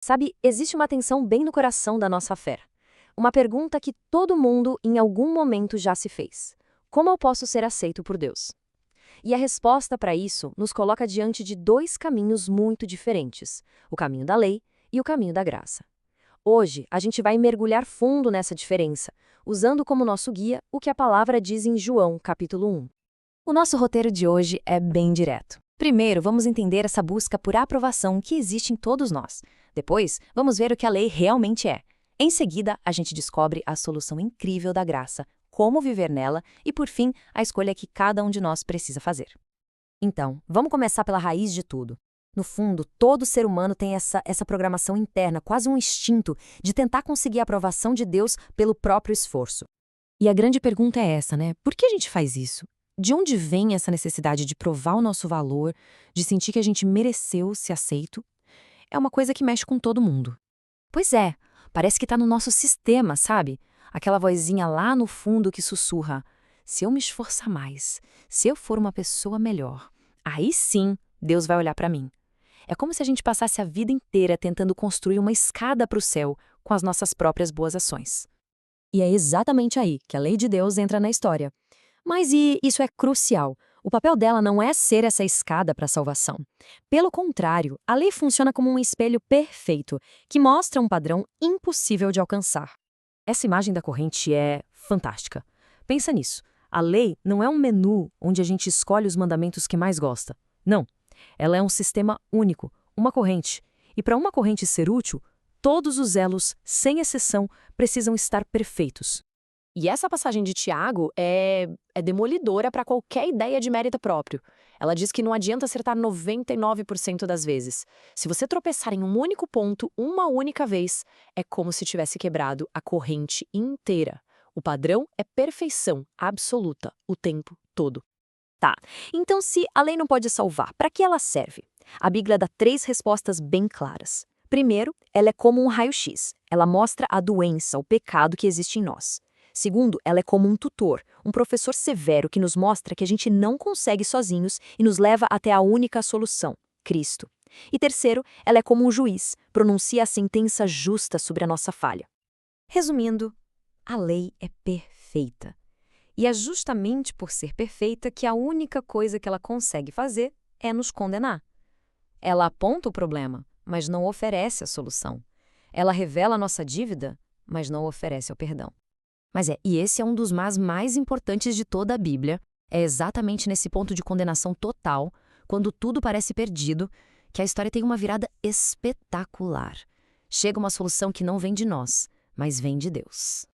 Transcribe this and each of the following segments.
Sabe, existe uma tensão bem no coração da nossa fé. Uma pergunta que todo mundo, em algum momento, já se fez: como eu posso ser aceito por Deus? E a resposta para isso nos coloca diante de dois caminhos muito diferentes: o caminho da lei e o caminho da graça. Hoje, a gente vai mergulhar fundo nessa diferença, usando como nosso guia o que a palavra diz em João, capítulo 1. O nosso roteiro de hoje é bem direto. Primeiro, vamos entender essa busca por aprovação que existe em todos nós. Depois, vamos ver o que a lei realmente é. Em seguida, a gente descobre a solução incrível da graça, como viver nela e, por fim, a escolha que cada um de nós precisa fazer. Então, vamos começar pela raiz de tudo. No fundo, todo ser humano tem essa programação interna, quase um instinto, de tentar conseguir a aprovação de Deus pelo próprio esforço. E a grande pergunta é essa, né? Por que a gente faz isso? De onde vem essa necessidade de provar o nosso valor, de sentir que a gente mereceu ser aceito? É uma coisa que mexe com todo mundo. Pois é, parece que está no nosso sistema, sabe? Aquela vozinha lá no fundo que sussurra: se eu me esforçar mais, se eu for uma pessoa melhor, aí sim Deus vai olhar para mim. É como se a gente passasse a vida inteira tentando construir uma escada para o céu com as nossas próprias boas ações. E é exatamente aí que a lei de Deus entra na história. Mas isso é crucial. O papel dela não é ser essa escada para a salvação. Pelo contrário, a lei funciona como um espelho perfeito, que mostra um padrão impossível de alcançar. Essa imagem da corrente é fantástica. Pensa nisso. A lei não é um menu onde a gente escolhe os mandamentos que mais gosta. Não. Ela é um sistema único, uma corrente. E para uma corrente ser útil, todos os elos, sem exceção, precisam estar perfeitos. E essa passagem de Tiago é demolidora para qualquer ideia de mérito próprio. Ela diz que não adianta acertar 99% das vezes. Se você tropeçar em um único ponto, uma única vez, é como se tivesse quebrado a corrente inteira. O padrão é perfeição absoluta, o tempo todo. Tá, então se a lei não pode salvar, para que ela serve? A Bíblia dá 3 respostas bem claras. Primeiro, ela é como um raio-x. Ela mostra a doença, o pecado que existe em nós. Segundo, ela é como um tutor, um professor severo que nos mostra que a gente não consegue sozinhos e nos leva até a única solução, Cristo. E terceiro, ela é como um juiz, pronuncia a sentença justa sobre a nossa falha. Resumindo, a lei é perfeita. E é justamente por ser perfeita que a única coisa que ela consegue fazer é nos condenar. Ela aponta o problema, mas não oferece a solução. Ela revela a nossa dívida, mas não oferece o perdão. E esse é um dos mais importantes de toda a Bíblia. É exatamente nesse ponto de condenação total, quando tudo parece perdido, que a história tem uma virada espetacular. Chega uma solução que não vem de nós, mas vem de Deus.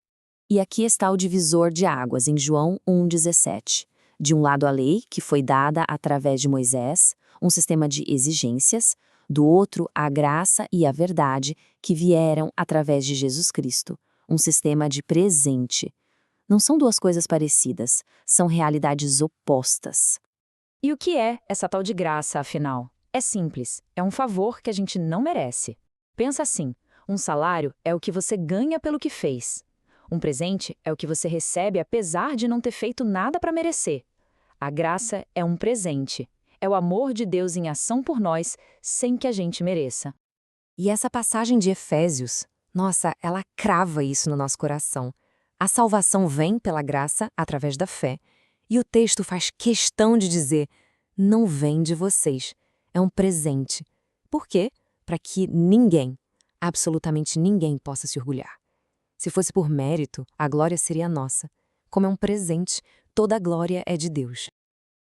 E aqui está o divisor de águas, em João 1,17. De um lado a lei, que foi dada através de Moisés, um sistema de exigências, do outro a graça e a verdade, que vieram através de Jesus Cristo, um sistema de presente. Não são duas coisas parecidas, são realidades opostas. E o que é essa tal de graça, afinal? É simples, é um favor que a gente não merece. Pensa assim, um salário é o que você ganha pelo que fez. Um presente é o que você recebe apesar de não ter feito nada para merecer. A graça é um presente. É o amor de Deus em ação por nós, sem que a gente mereça. E essa passagem de Efésios, nossa, ela crava isso no nosso coração. A salvação vem pela graça, através da fé. E o texto faz questão de dizer: não vem de vocês, é um presente. Por quê? Para que ninguém, absolutamente ninguém, possa se orgulhar. Se fosse por mérito, a glória seria nossa. Como é um presente, toda a glória é de Deus.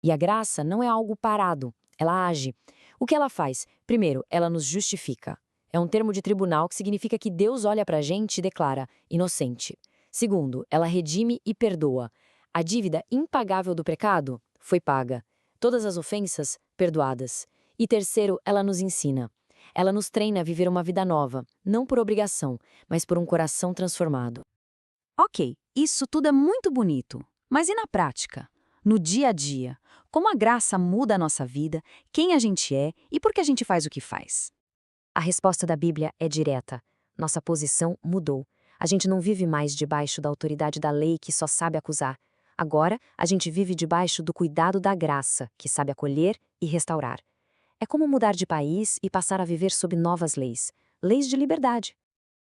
E a graça não é algo parado, ela age. O que ela faz? Primeiro, ela nos justifica. É um termo de tribunal que significa que Deus olha para a gente e declara inocente. Segundo, ela redime e perdoa. A dívida impagável do pecado foi paga. Todas as ofensas, perdoadas. E terceiro, ela nos ensina. Ela nos treina a viver uma vida nova, não por obrigação, mas por um coração transformado. Ok, isso tudo é muito bonito, mas e na prática? No dia a dia? Como a graça muda a nossa vida, quem a gente é e por que a gente faz o que faz? A resposta da Bíblia é direta. Nossa posição mudou. A gente não vive mais debaixo da autoridade da lei que só sabe acusar. Agora, a gente vive debaixo do cuidado da graça, que sabe acolher e restaurar. É como mudar de país e passar a viver sob novas leis. leis de liberdade.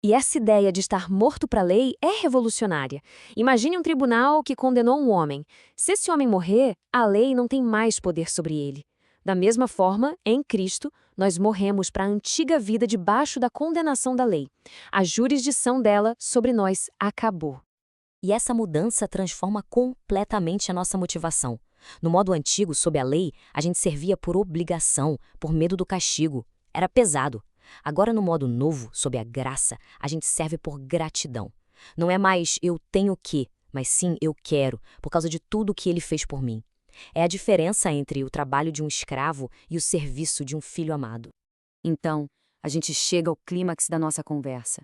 E essa ideia de estar morto para a lei é revolucionária. Imagine um tribunal que condenou um homem. Se esse homem morrer, a lei não tem mais poder sobre ele. Da mesma forma, em Cristo, nós morremos para a antiga vida debaixo da condenação da lei. A jurisdição dela sobre nós acabou. E essa mudança transforma completamente a nossa motivação. No modo antigo, sob a lei, a gente servia por obrigação, por medo do castigo. Era pesado. Agora, no modo novo, sob a graça, a gente serve por gratidão. Não é mais eu tenho que, mas sim eu quero, por causa de tudo que ele fez por mim. É a diferença entre o trabalho de um escravo e o serviço de um filho amado. Então, a gente chega ao clímax da nossa conversa.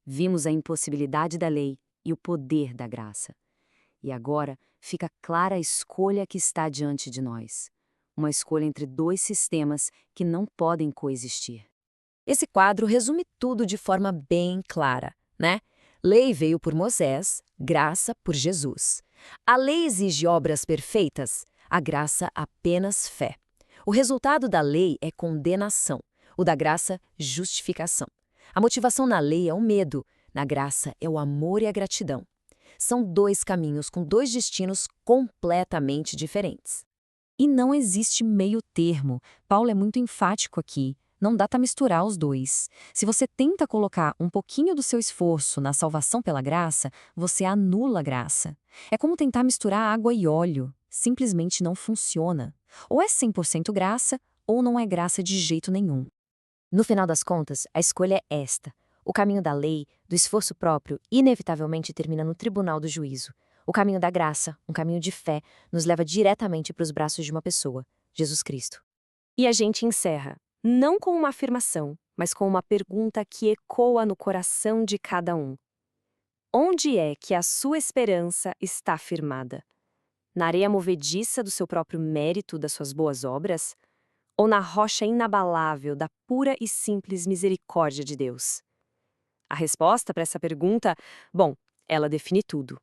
Vimos a impossibilidade da lei e o poder da graça. E agora fica clara a escolha que está diante de nós. Uma escolha entre dois sistemas que não podem coexistir. Esse quadro resume tudo de forma bem clara, né? Lei veio por Moisés, graça por Jesus. A lei exige obras perfeitas, a graça apenas fé. O resultado da lei é condenação, o da graça, justificação. A motivação na lei é o medo, na graça é o amor e a gratidão. São dois caminhos com dois destinos completamente diferentes. E não existe meio termo. Paulo é muito enfático aqui. Não dá para misturar os dois. Se você tenta colocar um pouquinho do seu esforço na salvação pela graça, você anula a graça. É como tentar misturar água e óleo. Simplesmente não funciona. Ou é 100% graça, ou não é graça de jeito nenhum. No final das contas, a escolha é esta. O caminho da lei, do esforço próprio, inevitavelmente termina no tribunal do juízo. O caminho da graça, um caminho de fé, nos leva diretamente para os braços de uma pessoa, Jesus Cristo. E a gente encerra, não com uma afirmação, mas com uma pergunta que ecoa no coração de cada um. Onde é que a sua esperança está firmada? Na areia movediça do seu próprio mérito, das suas boas obras? Ou na rocha inabalável da pura e simples misericórdia de Deus? A resposta para essa pergunta, bom, ela define tudo.